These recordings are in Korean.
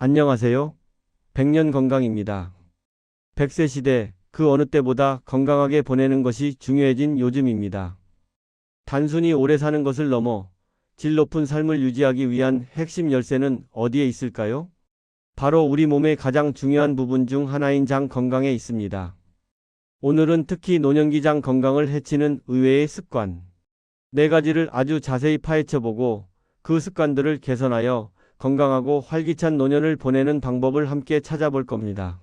안녕하세요. 백년 건강입니다. 100세 시대 그 어느 때보다 건강하게 보내는 것이 중요해진 요즘입니다. 단순히 오래 사는 것을 넘어 질 높은 삶을 유지하기 위한 핵심 열쇠는 어디에 있을까요? 바로 우리 몸의 가장 중요한 부분 중 하나인 장 건강에 있습니다. 오늘은 특히 노년기 장 건강을 해치는 의외의 습관 4가지를 아주 자세히 파헤쳐보고 그 습관들을 개선하여 건강하고 활기찬 노년을 보내는 방법을 함께 찾아볼 겁니다.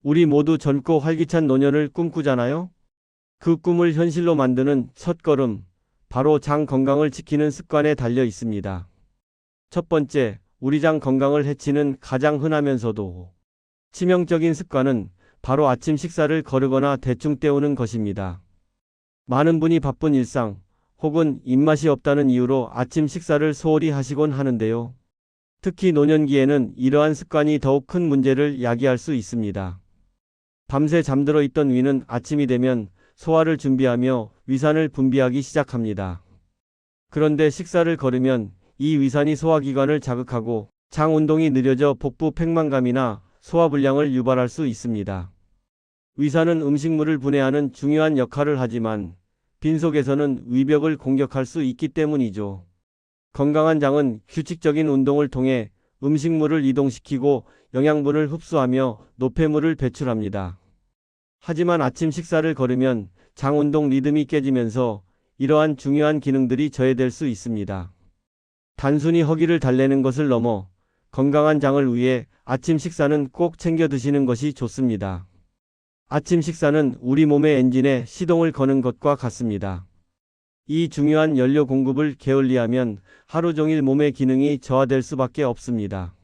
우리 모두 젊고 활기찬 노년을 꿈꾸잖아요? 그 꿈을 현실로 만드는 첫걸음, 바로 장 건강을 지키는 습관에 달려 있습니다. 첫 번째, 우리 장 건강을 해치는 가장 흔하면서도 치명적인 습관은 바로 아침 식사를 거르거나 대충 때우는 것입니다. 많은 분이 바쁜 일상 혹은 입맛이 없다는 이유로 아침 식사를 소홀히 하시곤 하는데요. 특히 노년기에는 이러한 습관이 더욱 큰 문제를 야기할 수 있습니다. 밤새 잠들어 있던 위는 아침이 되면 소화를 준비하며 위산을 분비하기 시작합니다. 그런데 식사를 거르면 이 위산이 소화기관을 자극하고 장 운동이 느려져 복부 팽만감이나 소화불량을 유발할 수 있습니다. 위산은 음식물을 분해하는 중요한 역할을 하지만 빈속에서는 위벽을 공격할 수 있기 때문이죠. 건강한 장은 규칙적인 운동을 통해 음식물을 이동시키고 영양분을 흡수하며 노폐물을 배출합니다. 하지만 아침 식사를 거르면 장 운동 리듬이 깨지면서 이러한 중요한 기능들이 저해될 수 있습니다. 단순히 허기를 달래는 것을 넘어 건강한 장을 위해 아침 식사는 꼭 챙겨 드시는 것이 좋습니다. 아침 식사는 우리 몸의 엔진에 시동을 거는 것과 같습니다. 이 중요한 연료 공급을 게을리하면 하루 종일 몸의 기능이 저하될 수밖에 없습니다.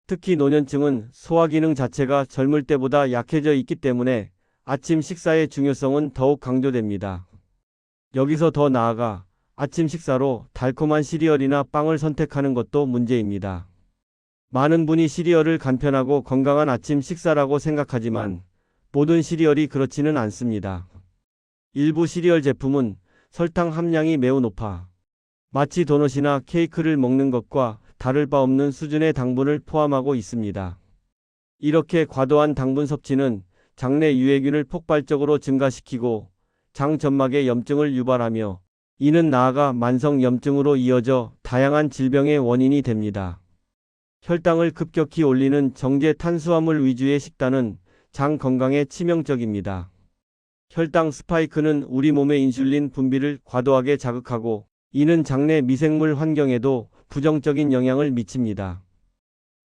특히 노년층은 소화 기능 자체가 젊을 때보다 약해져 있기 때문에 아침 식사의 중요성은 더욱 강조됩니다. 여기서 더 나아가 아침 식사로 달콤한 시리얼이나 빵을 선택하는 것도 문제입니다. 많은 분이 시리얼을 간편하고 건강한 아침 식사라고 생각하지만 모든 시리얼이 그렇지는 않습니다. 일부 시리얼 제품은 설탕 함량이 매우 높아 마치 도넛이나 케이크를 먹는 것과 다를 바 없는 수준의 당분을 포함하고 있습니다. 이렇게 과도한 당분 섭취는 장내 유해균을 폭발적으로 증가시키고 장 점막의 염증을 유발하며 이는 나아가 만성 염증으로 이어져 다양한 질병의 원인이 됩니다. 혈당을 급격히 올리는 정제 탄수화물 위주의 식단은 장 건강에 치명적입니다. 혈당 스파이크는 우리 몸의 인슐린 분비를 과도하게 자극하고 이는 장내 미생물 환경에도 부정적인 영향을 미칩니다.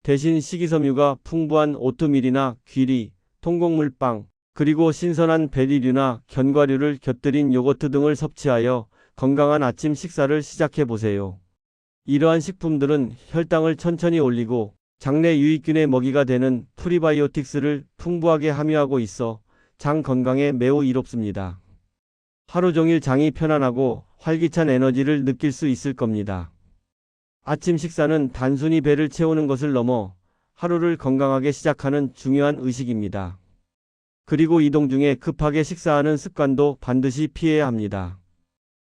대신 식이섬유가 풍부한 오트밀이나 귀리, 통곡물빵, 그리고 신선한 베리류나 견과류를 곁들인 요거트 등을 섭취하여 건강한 아침 식사를 시작해 보세요. 이러한 식품들은 혈당을 천천히 올리고 장내 유익균의 먹이가 되는 프리바이오틱스를 풍부하게 함유하고 있어 장 건강에 매우 이롭습니다. 하루 종일 장이 편안하고 활기찬 에너지를 느낄 수 있을 겁니다. 아침 식사는 단순히 배를 채우는 것을 넘어 하루를 건강하게 시작하는 중요한 의식입니다. 그리고 이동 중에 급하게 식사하는 습관도 반드시 피해야 합니다.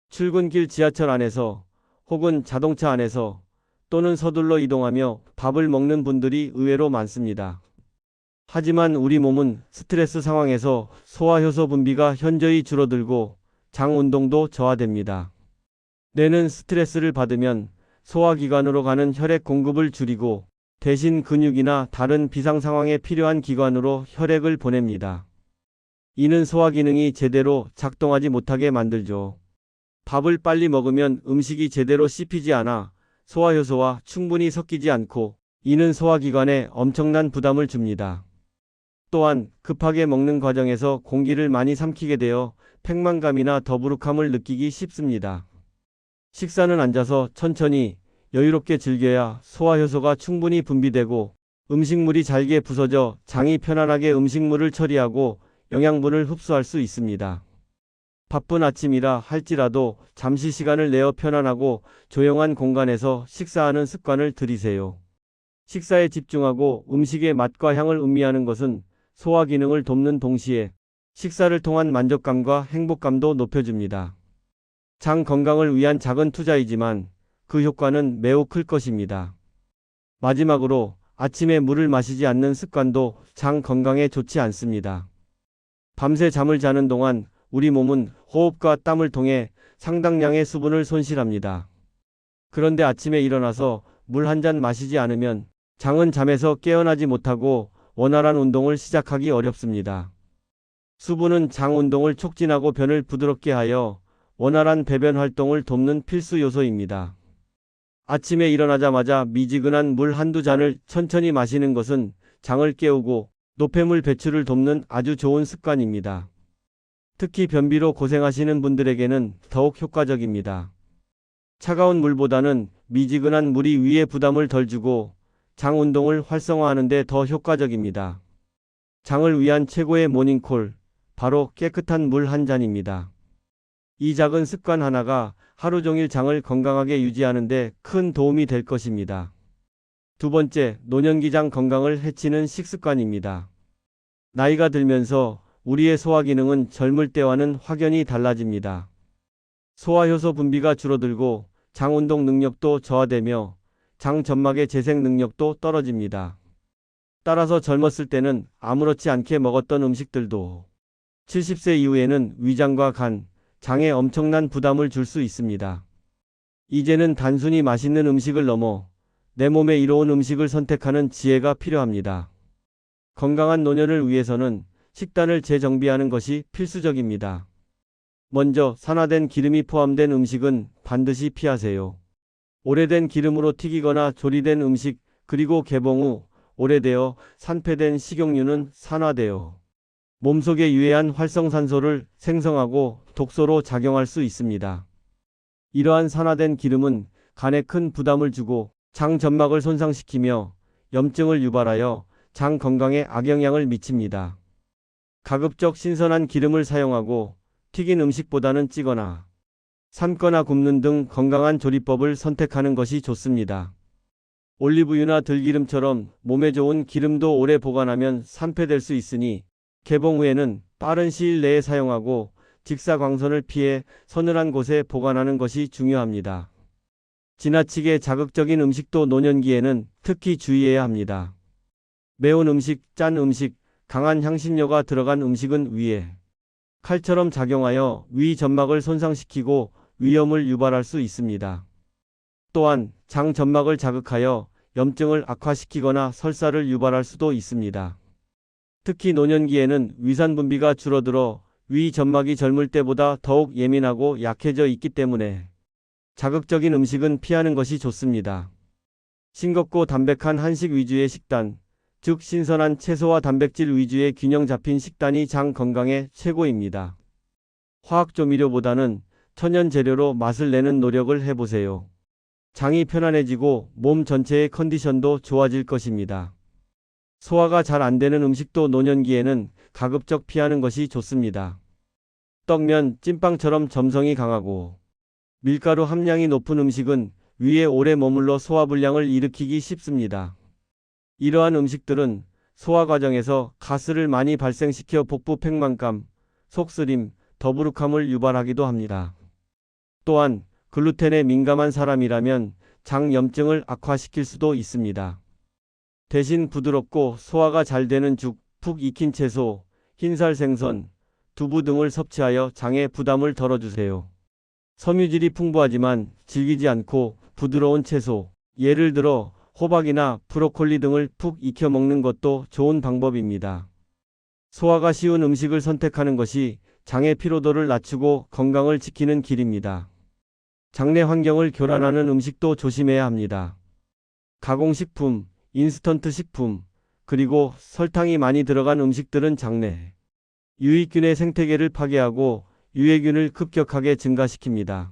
출근길 지하철 안에서 혹은 자동차 안에서 또는 서둘러 이동하며 밥을 먹는 분들이 의외로 많습니다. 하지만 우리 몸은 스트레스 상황에서 소화효소 분비가 현저히 줄어들고 장 운동도 저하됩니다. 뇌는 스트레스를 받으면 소화기관으로 가는 혈액 공급을 줄이고 대신 근육이나 다른 비상 상황에 필요한 기관으로 혈액을 보냅니다. 이는 소화 기능이 제대로 작동하지 못하게 만들죠. 밥을 빨리 먹으면 음식이 제대로 씹히지 않아 소화효소와 충분히 섞이지 않고 이는 소화기관에 엄청난 부담을 줍니다. 또한 급하게 먹는 과정에서 공기를 많이 삼키게 되어 팽만감이나 더부룩함을 느끼기 쉽습니다. 식사는 앉아서 천천히 여유롭게 즐겨야 소화효소가 충분히 분비되고 음식물이 잘게 부서져 장이 편안하게 음식물을 처리하고 영양분을 흡수할 수 있습니다. 바쁜 아침이라 할지라도 잠시 시간을 내어 편안하고 조용한 공간에서 식사하는 습관을 들이세요. 식사에 집중하고 음식의 맛과 향을 음미하는 것은 소화 기능을 돕는 동시에 식사를 통한 만족감과 행복감도 높여줍니다. 장 건강을 위한 작은 투자이지만 그 효과는 매우 클 것입니다. 마지막으로 아침에 물을 마시지 않는 습관도 장 건강에 좋지 않습니다. 밤새 잠을 자는 동안 우리 몸은 호흡과 땀을 통해 상당량의 수분을 손실합니다. 그런데 아침에 일어나서 물 한 잔 마시지 않으면 장은 잠에서 깨어나지 못하고 원활한 운동을 시작하기 어렵습니다. 수분은 장 운동을 촉진하고 변을 부드럽게 하여 원활한 배변 활동을 돕는 필수 요소입니다. 아침에 일어나자마자 미지근한 물 한두 잔을 천천히 마시는 것은 장을 깨우고 노폐물 배출을 돕는 아주 좋은 습관입니다. 특히 변비로 고생하시는 분들에게는 더욱 효과적입니다. 차가운 물보다는 미지근한 물이 위에 부담을 덜 주고 장 운동을 활성화하는 데 더 효과적입니다. 장을 위한 최고의 모닝콜, 바로 깨끗한 물 한 잔입니다. 이 작은 습관 하나가 하루 종일 장을 건강하게 유지하는 데 큰 도움이 될 것입니다. 두 번째, 노년기 장 건강을 해치는 식습관입니다. 나이가 들면서 우리의 소화 기능은 젊을 때와는 확연히 달라집니다. 소화효소 분비가 줄어들고 장 운동 능력도 저하되며 장 점막의 재생 능력도 떨어집니다. 따라서 젊었을 때는 아무렇지 않게 먹었던 음식들도 70세 이후에는 위장과 간, 장에 엄청난 부담을 줄 수 있습니다. 이제는 단순히 맛있는 음식을 넘어 내 몸에 이로운 음식을 선택하는 지혜가 필요합니다. 건강한 노년을 위해서는 식단을 재정비하는 것이 필수적입니다. 먼저 산화된 기름이 포함된 음식은 반드시 피하세요. 오래된 기름으로 튀기거나 조리된 음식, 그리고 개봉 후 오래되어 산패된 식용유는 산화되어 몸속에 유해한 활성산소를 생성하고 독소로 작용할 수 있습니다. 이러한 산화된 기름은 간에 큰 부담을 주고 장 점막을 손상시키며 염증을 유발하여 장 건강에 악영향을 미칩니다. 가급적 신선한 기름을 사용하고 튀긴 음식보다는 찌거나 삶거나 굽는 등 건강한 조리법을 선택하는 것이 좋습니다. 올리브유나 들기름처럼 몸에 좋은 기름도 오래 보관하면 산패될 수 있으니 개봉 후에는 빠른 시일 내에 사용하고 직사광선을 피해 서늘한 곳에 보관하는 것이 중요합니다. 지나치게 자극적인 음식도 노년기에는 특히 주의해야 합니다. 매운 음식, 짠 음식, 강한 향신료가 들어간 음식은 위에 칼처럼 작용하여 위 점막을 손상시키고 위염을 유발할 수 있습니다. 또한 장 점막을 자극하여 염증을 악화시키거나 설사를 유발할 수도 있습니다. 특히 노년기에는 위산 분비가 줄어들어 위 점막이 젊을 때보다 더욱 예민하고 약해져 있기 때문에 자극적인 음식은 피하는 것이 좋습니다. 싱겁고 담백한 한식 위주의 식단, 즉 신선한 채소와 단백질 위주의 균형 잡힌 식단이 장 건강에 최고입니다. 화학 조미료보다는 천연 재료로 맛을 내는 노력을 해보세요. 장이 편안해지고 몸 전체의 컨디션도 좋아질 것입니다. 소화가 잘 안 되는 음식도 노년기에는 가급적 피하는 것이 좋습니다. 떡면, 찐빵처럼 점성이 강하고 밀가루 함량이 높은 음식은 위에 오래 머물러 소화불량을 일으키기 쉽습니다. 이러한 음식들은 소화 과정에서 가스를 많이 발생시켜 복부 팽만감, 속쓰림, 더부룩함을 유발하기도 합니다. 또한 글루텐에 민감한 사람이라면 장 염증을 악화시킬 수도 있습니다. 대신 부드럽고 소화가 잘 되는 죽, 푹 익힌 채소, 흰살 생선, 두부 등을 섭취하여 장의 부담을 덜어주세요. 섬유질이 풍부하지만 질기지 않고 부드러운 채소, 예를 들어 호박이나 브로콜리 등을 푹 익혀 먹는 것도 좋은 방법입니다. 소화가 쉬운 음식을 선택하는 것이 장의 피로도를 낮추고 건강을 지키는 길입니다. 장내 환경을 교란하는 음식도 조심해야 합니다. 가공식품, 인스턴트 식품, 그리고 설탕이 많이 들어간 음식들은 장내 유익균의 생태계를 파괴하고 유해균을 급격하게 증가시킵니다.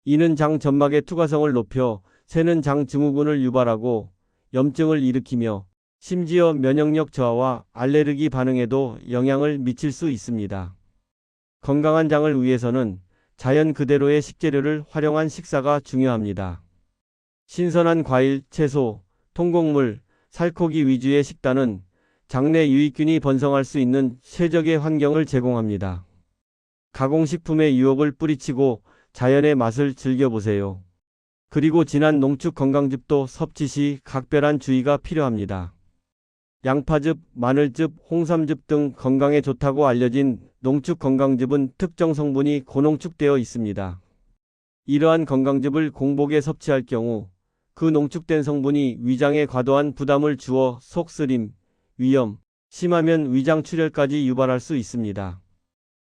이는 장 점막의 투과성을 높여 새는 장 증후군을 유발하고 염증을 일으키며 심지어 면역력 저하와 알레르기 반응에도 영향을 미칠 수 있습니다. 건강한 장을 위해서는 자연 그대로의 식재료를 활용한 식사가 중요합니다. 신선한 과일, 채소, 통곡물, 살코기 위주의 식단은 장내 유익균이 번성할 수 있는 최적의 환경을 제공합니다. 가공식품의 유혹을 뿌리치고 자연의 맛을 즐겨보세요. 그리고 진한 농축 건강즙도 섭취 시 각별한 주의가 필요합니다. 양파즙, 마늘즙, 홍삼즙 등 건강에 좋다고 알려진 농축 건강즙은 특정 성분이 고농축되어 있습니다. 이러한 건강즙을 공복에 섭취할 경우 그 농축된 성분이 위장에 과도한 부담을 주어 속쓰림, 위염, 심하면 위장 출혈까지 유발할 수 있습니다.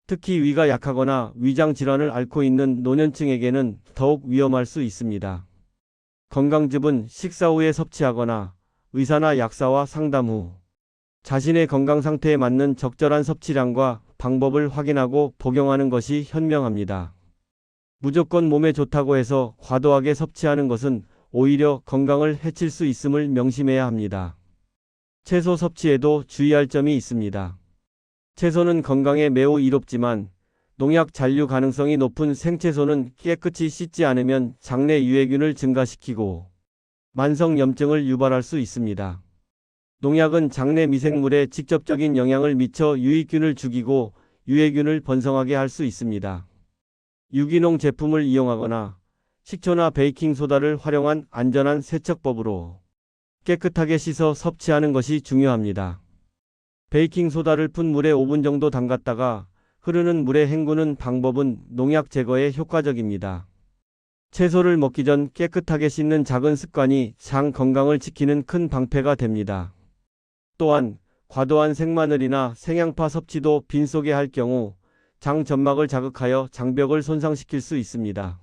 특히 위가 약하거나 위장 질환을 앓고 있는 노년층에게는 더욱 위험할 수 있습니다. 건강즙은 식사 후에 섭취하거나 의사나 약사와 상담 후 자신의 건강 상태에 맞는 적절한 섭취량과 방법을 확인하고 복용하는 것이 현명합니다. 무조건 몸에 좋다고 해서 과도하게 섭취하는 것은 오히려 건강을 해칠 수 있음을 명심해야 합니다. 채소 섭취에도 주의할 점이 있습니다. 채소는 건강에 매우 이롭지만 농약 잔류 가능성이 높은 생채소는 깨끗이 씻지 않으면 장내 유해균을 증가시키고 만성염증을 유발할 수 있습니다. 농약은 장내 미생물에 직접적인 영향을 미쳐 유익균을 죽이고 유해균을 번성하게 할 수 있습니다. 유기농 제품을 이용하거나 식초나 베이킹소다를 활용한 안전한 세척법으로 깨끗하게 씻어 섭취하는 것이 중요합니다. 베이킹소다를 푼 물에 5분 정도 담갔다가 흐르는 물에 헹구는 방법은 농약 제거에 효과적입니다. 채소를 먹기 전 깨끗하게 씻는 작은 습관이 장 건강을 지키는 큰 방패가 됩니다. 또한 과도한 생마늘이나 생양파 섭취도 빈속에 할 경우 장 점막을 자극하여 장벽을 손상시킬 수 있습니다.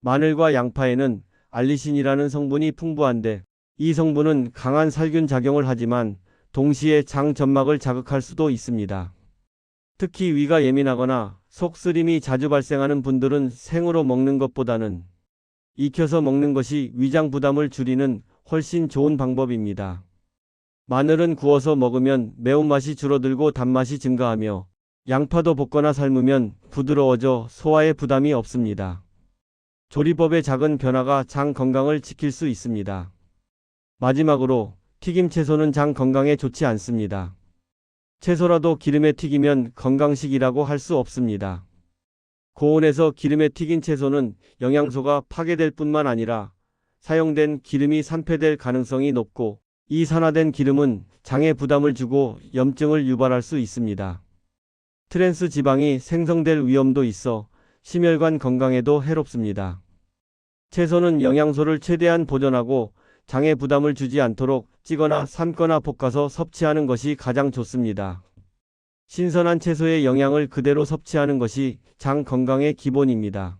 마늘과 양파에는 알리신이라는 성분이 풍부한데 이 성분은 강한 살균 작용을 하지만 동시에 장 점막을 자극할 수도 있습니다. 특히 위가 예민하거나 속쓰림이 자주 발생하는 분들은 생으로 먹는 것보다는 익혀서 먹는 것이 위장 부담을 줄이는 훨씬 좋은 방법입니다. 마늘은 구워서 먹으면 매운맛이 줄어들고 단맛이 증가하며 양파도 볶거나 삶으면 부드러워져 소화에 부담이 없습니다. 조리법의 작은 변화가 장 건강을 지킬 수 있습니다. 마지막으로 튀김 채소는 장 건강에 좋지 않습니다. 채소라도 기름에 튀기면 건강식이라고 할 수 없습니다. 고온에서 기름에 튀긴 채소는 영양소가 파괴될 뿐만 아니라 사용된 기름이 산패될 가능성이 높고 이 산화된 기름은 장에 부담을 주고 염증을 유발할 수 있습니다. 트랜스 지방이 생성될 위험도 있어 심혈관 건강에도 해롭습니다. 채소는 영양소를 최대한 보존하고 장에 부담을 주지 않도록 찌거나 삶거나 볶아서 섭취하는 것이 가장 좋습니다. 신선한 채소의 영양을 그대로 섭취하는 것이 장 건강의 기본입니다.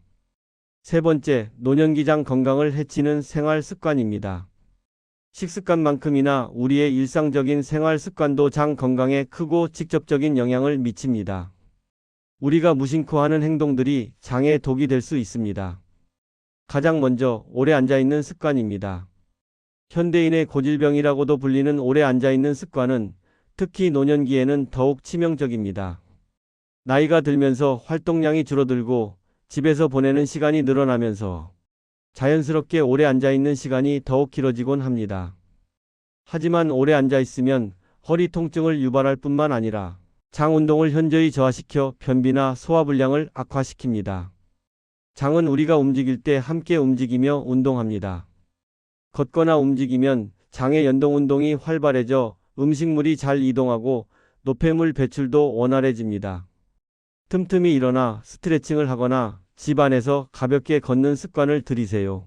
세 번째, 노년기 장 건강을 해치는 생활 습관입니다. 식습관만큼이나 우리의 일상적인 생활 습관도 장 건강에 크고 직접적인 영향을 미칩니다. 우리가 무심코 하는 행동들이 장에 독이 될 수 있습니다. 가장 먼저 오래 앉아있는 습관입니다. 현대인의 고질병이라고도 불리는 오래 앉아있는 습관은 특히 노년기에는 더욱 치명적입니다. 나이가 들면서 활동량이 줄어들고 집에서 보내는 시간이 늘어나면서 자연스럽게 오래 앉아있는 시간이 더욱 길어지곤 합니다. 하지만 오래 앉아있으면 허리 통증을 유발할 뿐만 아니라 장 운동을 현저히 저하시켜 변비나 소화불량을 악화시킵니다. 장은 우리가 움직일 때 함께 움직이며 운동합니다. 걷거나 움직이면 장의 연동 운동이 활발해져 음식물이 잘 이동하고 노폐물 배출도 원활해집니다. 틈틈이 일어나 스트레칭을 하거나 집 안에서 가볍게 걷는 습관을 들이세요.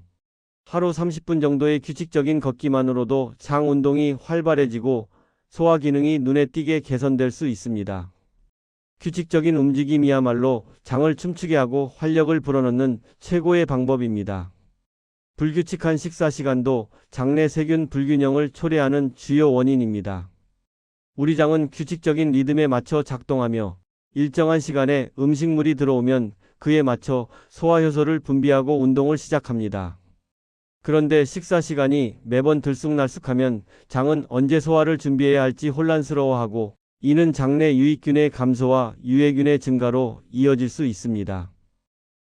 하루 30분 정도의 규칙적인 걷기만으로도 장 운동이 활발해지고 소화 기능이 눈에 띄게 개선될 수 있습니다. 규칙적인 움직임이야말로 장을 춤추게 하고 활력을 불어넣는 최고의 방법입니다. 불규칙한 식사 시간도 장내 세균 불균형을 초래하는 주요 원인입니다. 우리 장은 규칙적인 리듬에 맞춰 작동하며 일정한 시간에 음식물이 들어오면 그에 맞춰 소화효소를 분비하고 운동을 시작합니다. 그런데 식사 시간이 매번 들쑥날쑥하면 장은 언제 소화를 준비해야 할지 혼란스러워하고 이는 장내 유익균의 감소와 유해균의 증가로 이어질 수 있습니다.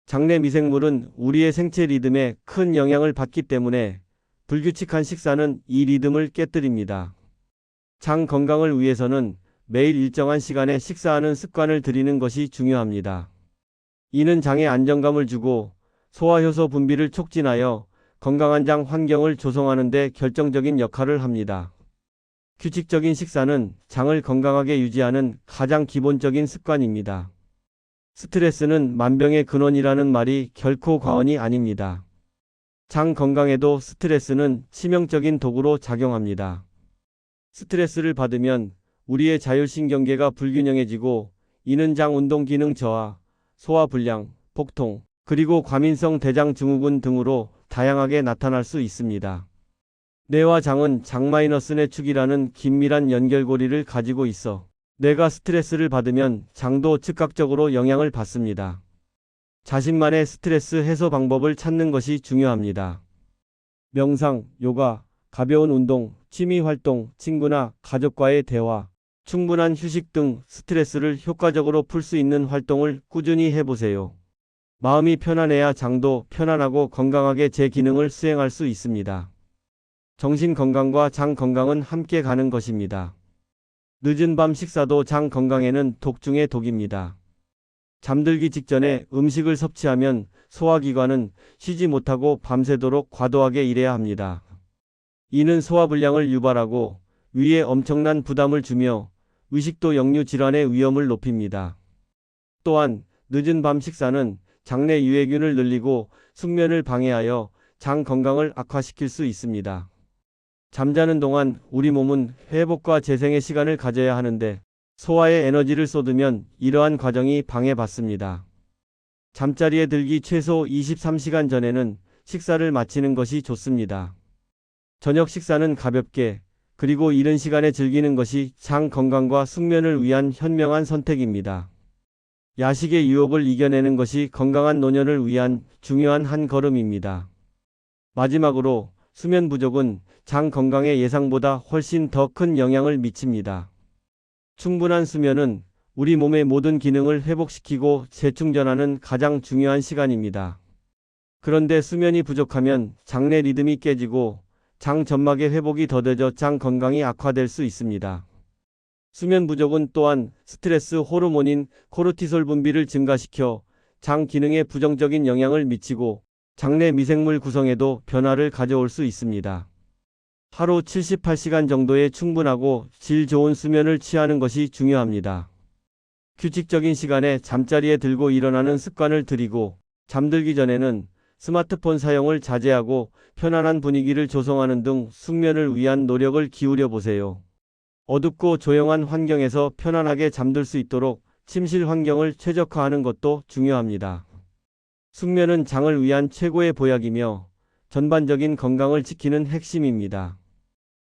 장내 미생물은 우리의 생체 리듬에 큰 영향을 받기 때문에 불규칙한 식사는 이 리듬을 깨뜨립니다. 장 건강을 위해서는 매일 일정한 시간에 식사하는 습관을 들이는 것이 중요합니다. 이는 장에 안정감을 주고 소화효소 분비를 촉진하여 건강한 장 환경을 조성하는 데 결정적인 역할을 합니다. 규칙적인 식사는 장을 건강하게 유지하는 가장 기본적인 습관입니다. 스트레스는 만병의 근원이라는 말이 결코 과언이 아닙니다. 장 건강에도 스트레스는 치명적인 도구로 작용합니다. 스트레스를 받으면 우리의 자율신경계가 불균형해지고 이는 장 운동 기능 저하, 소화 불량, 복통, 그리고 과민성 대장 증후군 등으로 다양하게 나타날 수 있습니다. 뇌와 장은 장-내 축이라는 긴밀한 연결고리를 가지고 있어 뇌가 스트레스를 받으면 장도 즉각적으로 영향을 받습니다. 자신만의 스트레스 해소 방법을 찾는 것이 중요합니다. 명상, 요가, 가벼운 운동, 취미 활동, 친구나 가족과의 대화, 충분한 휴식 등 스트레스를 효과적으로 풀 수 있는 활동을 꾸준히 해보세요. 마음이 편안해야 장도 편안하고 건강하게 제 기능을 수행할 수 있습니다. 정신 건강과 장 건강은 함께 가는 것입니다. 늦은 밤 식사도 장 건강에는 독 중의 독입니다. 잠들기 직전에 음식을 섭취하면 소화기관은 쉬지 못하고 밤새도록 과도하게 일해야 합니다. 이는 소화불량을 유발하고 위에 엄청난 부담을 주며 의식도 역류 질환의 위험을 높입니다. 또한 늦은 밤 식사는 장내 유해균을 늘리고 숙면을 방해하여 장 건강을 악화시킬 수 있습니다. 잠자는 동안 우리 몸은 회복과 재생의 시간을 가져야 하는데 소화에 에너지를 쏟으면 이러한 과정이 방해받습니다. 잠자리에 들기 최소 23시간 전에는 식사를 마치는 것이 좋습니다. 저녁 식사는 가볍게 그리고 이른 시간에 즐기는 것이 장 건강과 숙면을 위한 현명한 선택입니다. 야식의 유혹을 이겨내는 것이 건강한 노년을 위한 중요한 한 걸음입니다. 마지막으로 수면 부족은 장 건강에 예상보다 훨씬 더 큰 영향을 미칩니다. 충분한 수면은 우리 몸의 모든 기능을 회복시키고 재충전하는 가장 중요한 시간입니다. 그런데 수면이 부족하면 장내 리듬이 깨지고 장 점막의 회복이 더뎌져 장 건강이 악화될 수 있습니다. 수면 부족은 또한 스트레스 호르몬인 코르티솔 분비를 증가시켜 장 기능에 부정적인 영향을 미치고 장내 미생물 구성에도 변화를 가져올 수 있습니다. 하루 78시간 정도의 충분하고 질 좋은 수면을 취하는 것이 중요합니다. 규칙적인 시간에 잠자리에 들고 일어나는 습관을 들이고 잠들기 전에는 스마트폰 사용을 자제하고 편안한 분위기를 조성하는 등 숙면을 위한 노력을 기울여 보세요. 어둡고 조용한 환경에서 편안하게 잠들 수 있도록 침실 환경을 최적화하는 것도 중요합니다. 숙면은 장을 위한 최고의 보약이며 전반적인 건강을 지키는 핵심입니다.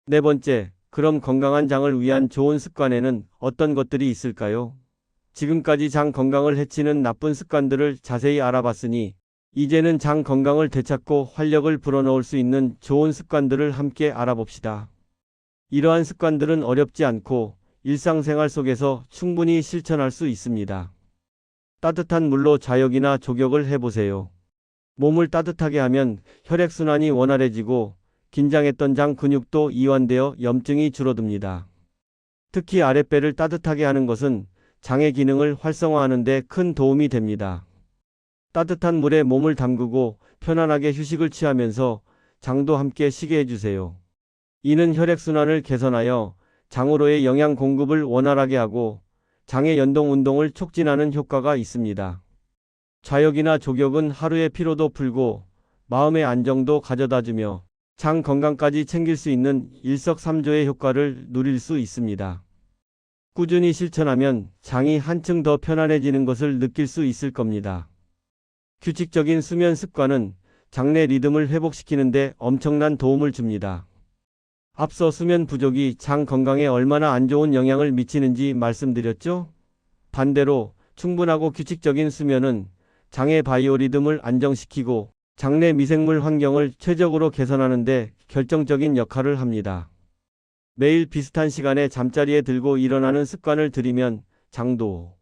네 번째, 그럼 건강한 장을 위한 좋은 습관에는 어떤 것들이 있을까요? 지금까지 장 건강을 해치는 나쁜 습관들을 자세히 알아봤으니 이제는 장 건강을 되찾고 활력을 불어넣을 수 있는 좋은 습관들을 함께 알아봅시다. 이러한 습관들은 어렵지 않고 일상생활 속에서 충분히 실천할 수 있습니다. 따뜻한 물로 좌욕이나 조격을 해보세요. 몸을 따뜻하게 하면 혈액순환이 원활해지고 긴장했던 장 근육도 이완되어 염증이 줄어듭니다. 특히 아랫배를 따뜻하게 하는 것은 장의 기능을 활성화하는 데 큰 도움이 됩니다. 따뜻한 물에 몸을 담그고 편안하게 휴식을 취하면서 장도 함께 쉬게 해주세요. 이는 혈액순환을 개선하여 장으로의 영양 공급을 원활하게 하고 장의 연동 운동을 촉진하는 효과가 있습니다. 좌욕이나 조격은 하루의 피로도 풀고 마음의 안정도 가져다주며 장 건강까지 챙길 수 있는 일석삼조의 효과를 누릴 수 있습니다. 꾸준히 실천하면 장이 한층 더 편안해지는 것을 느낄 수 있을 겁니다. 규칙적인 수면 습관은 장내 리듬을 회복시키는 데 엄청난 도움을 줍니다. 앞서 수면 부족이 장 건강에 얼마나 안 좋은 영향을 미치는지 말씀드렸죠? 반대로 충분하고 규칙적인 수면은 장의 바이오리듬을 안정시키고 장내 미생물 환경을 최적으로 개선하는 데 결정적인 역할을 합니다. 매일 비슷한 시간에 잠자리에 들고 일어나는 습관을 들이면 장도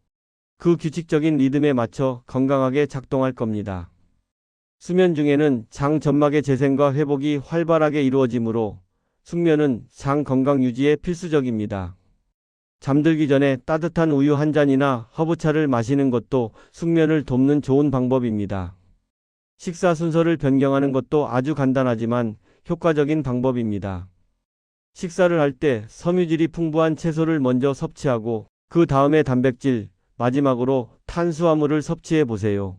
그 규칙적인 리듬에 맞춰 건강하게 작동할 겁니다. 수면 중에는 장 점막의 재생과 회복이 활발하게 이루어지므로 숙면은 장 건강 유지에 필수적입니다. 잠들기 전에 따뜻한 우유 한 잔이나 허브차를 마시는 것도 숙면을 돕는 좋은 방법입니다. 식사 순서를 변경하는 것도 아주 간단하지만 효과적인 방법입니다. 식사를 할 때 섬유질이 풍부한 채소를 먼저 섭취하고 그 다음에 단백질, 마지막으로 탄수화물을 섭취해 보세요.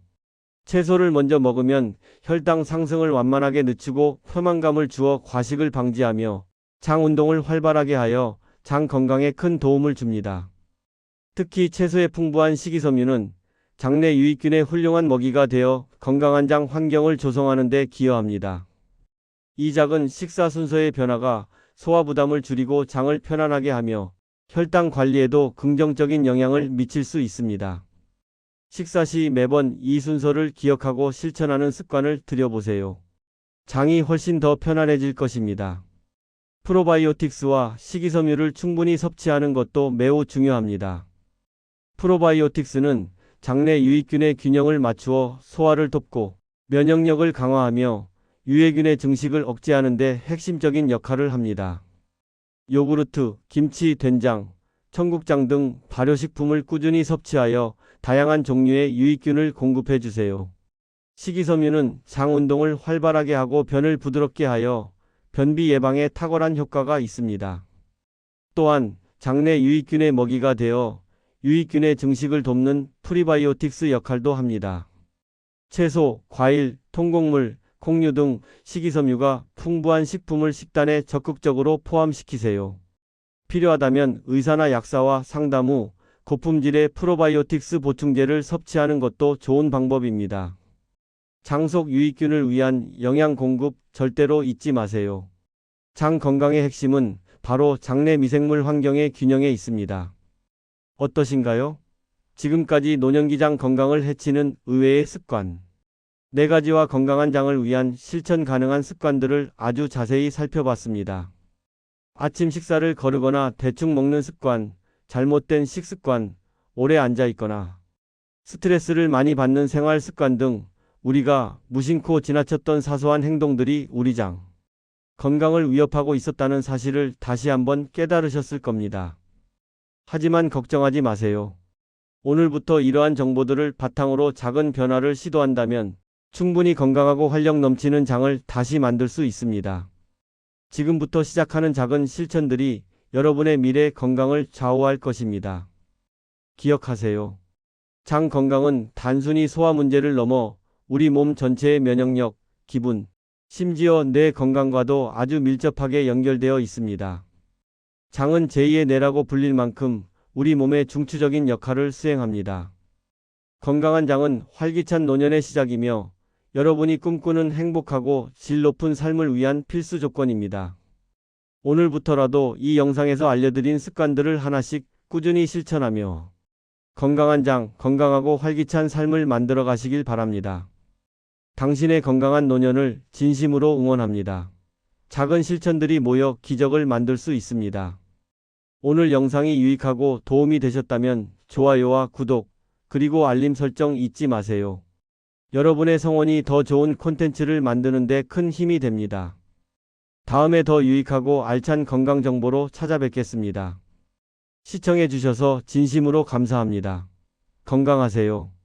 채소를 먼저 먹으면 혈당 상승을 완만하게 늦추고 포만감을 주어 과식을 방지하며 장 운동을 활발하게 하여 장 건강에 큰 도움을 줍니다. 특히 채소의 풍부한 식이섬유는 장내 유익균의 훌륭한 먹이가 되어 건강한 장 환경을 조성하는 데 기여합니다. 이 작은 식사 순서의 변화가 소화 부담을 줄이고 장을 편안하게 하며 혈당 관리에도 긍정적인 영향을 미칠 수 있습니다. 식사 시 매번 이 순서를 기억하고 실천하는 습관을 들여보세요. 장이 훨씬 더 편안해질 것입니다. 프로바이오틱스와 식이섬유를 충분히 섭취하는 것도 매우 중요합니다. 프로바이오틱스는 장내 유익균의 균형을 맞추어 소화를 돕고 면역력을 강화하며 유해균의 증식을 억제하는 데 핵심적인 역할을 합니다. 요구르트, 김치, 된장, 청국장 등 발효식품을 꾸준히 섭취하여 다양한 종류의 유익균을 공급해 주세요. 식이섬유는 장 운동을 활발하게 하고 변을 부드럽게 하여 변비 예방에 탁월한 효과가 있습니다. 또한 장내 유익균의 먹이가 되어 유익균의 증식을 돕는 프리바이오틱스 역할도 합니다. 채소, 과일, 통곡물, 콩류 등 식이섬유가 풍부한 식품을 식단에 적극적으로 포함시키세요. 필요하다면 의사나 약사와 상담 후 고품질의 프로바이오틱스 보충제를 섭취하는 것도 좋은 방법입니다. 장속 유익균을 위한 영양 공급 절대로 잊지 마세요. 장 건강의 핵심은 바로 장내 미생물 환경의 균형에 있습니다. 어떠신가요? 지금까지 노년기장 건강을 해치는 의외의 습관 4가지와 건강한 장을 위한 실천 가능한 습관들을 아주 자세히 살펴봤습니다. 아침 식사를 거르거나 대충 먹는 습관, 잘못된 식습관, 오래 앉아있거나 스트레스를 많이 받는 생활 습관 등 우리가 무심코 지나쳤던 사소한 행동들이 우리 장 건강을 위협하고 있었다는 사실을 다시 한번 깨달으셨을 겁니다. 하지만 걱정하지 마세요. 오늘부터 이러한 정보들을 바탕으로 작은 변화를 시도한다면 충분히 건강하고 활력 넘치는 장을 다시 만들 수 있습니다. 지금부터 시작하는 작은 실천들이 여러분의 미래 건강을 좌우할 것입니다. 기억하세요. 장 건강은 단순히 소화 문제를 넘어 우리 몸 전체의 면역력, 기분, 심지어 뇌 건강과도 아주 밀접하게 연결되어 있습니다. 장은 제2의 뇌라고 불릴 만큼 우리 몸의 중추적인 역할을 수행합니다. 건강한 장은 활기찬 노년의 시작이며 여러분이 꿈꾸는 행복하고 질 높은 삶을 위한 필수 조건입니다. 오늘부터라도 이 영상에서 알려드린 습관들을 하나씩 꾸준히 실천하며 건강한 장, 건강하고 활기찬 삶을 만들어 가시길 바랍니다. 당신의 건강한 노년을 진심으로 응원합니다. 작은 실천들이 모여 기적을 만들 수 있습니다. 오늘 영상이 유익하고 도움이 되셨다면 좋아요와 구독, 그리고 알림 설정 잊지 마세요. 여러분의 성원이 더 좋은 콘텐츠를 만드는 데 큰 힘이 됩니다. 다음에 더 유익하고 알찬 건강 정보로 찾아뵙겠습니다. 시청해 주셔서 진심으로 감사합니다. 건강하세요.